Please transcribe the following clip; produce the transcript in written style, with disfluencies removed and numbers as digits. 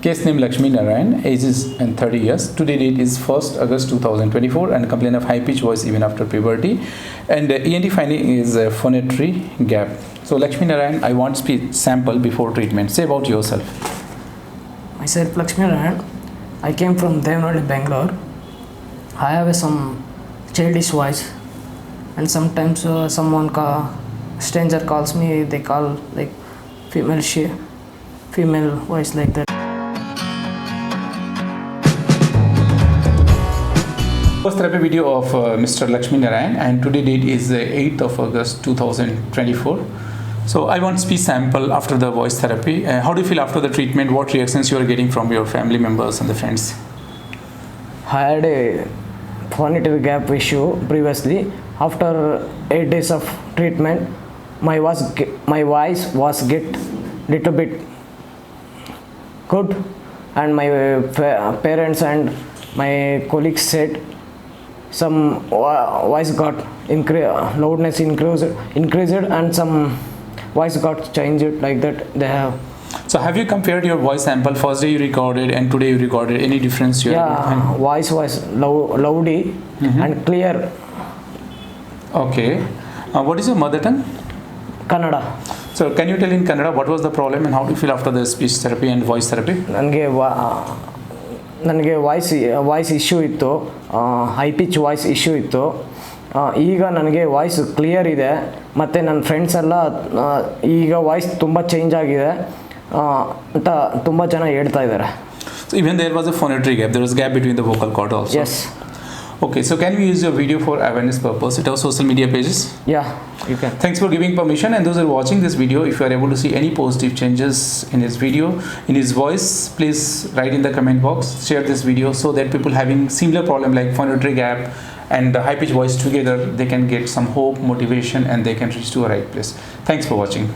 Case name Lakshmi Narayan, age is 30 years. Today date is 1st August 2024 and complaint of high pitch voice even after puberty. And ENT finding is phonatory gap. So Lakshmi Narayan, I want speech sample before treatment. Say about yourself. Myself Lakshmi Narayan. I came from Bangalore, Bangalore. I have some childish voice, and sometimes stranger calls me. They call like female voice like that. First therapy video of Mr. Lakshmi Narayan, and today date is 8th of August 2024. So I want speech sample after the voice therapy. How do you feel after the treatment? What reactions you are getting from your family members and the friends? I had a phonatory gap issue previously. After 8 days of treatment, my voice was get little bit good, and my parents and my colleagues said some voice got loudness increased and some voice got changed like that. They have. So have you compared your voice sample? First day you recorded and today you recorded. Any difference? Yeah, voice was loudy and clear. Okay. What is your mother tongue? Kannada. So can you tell in Kannada what was the problem and how do you feel after the speech therapy and voice therapy? ನನಗೆ voice issue ಇತ್ತು, high pitch voice issue ಇತ್ತು. ಈಗ ನನಗೆ voice clear ಇದೆ, ಮತ್ತು ನನ್ನ friends ಎಲ್ಲ ಈಗ ವಾಯ್ಸ್ ತುಂಬ ಚೇಂಜ್ ಆಗಿದೆ ಅಂತ ತುಂಬ ಜನ ಹೇಳ್ತಾ ಇದ್ದಾರೆ. So even there was a phonatory gap, there was gap between the vocal cord also? Yes. Okay, so can we use your video for awareness purpose at our social media pages? Yeah, you can. Thanks for giving permission, and those who are watching this video, if you are able to see any positive changes in his video, in his voice, please write in the comment box, share this video so that people having similar problem like phonatory gap and high pitch voice together, they can get some hope, motivation, and they can reach to a right place. Thanks for watching.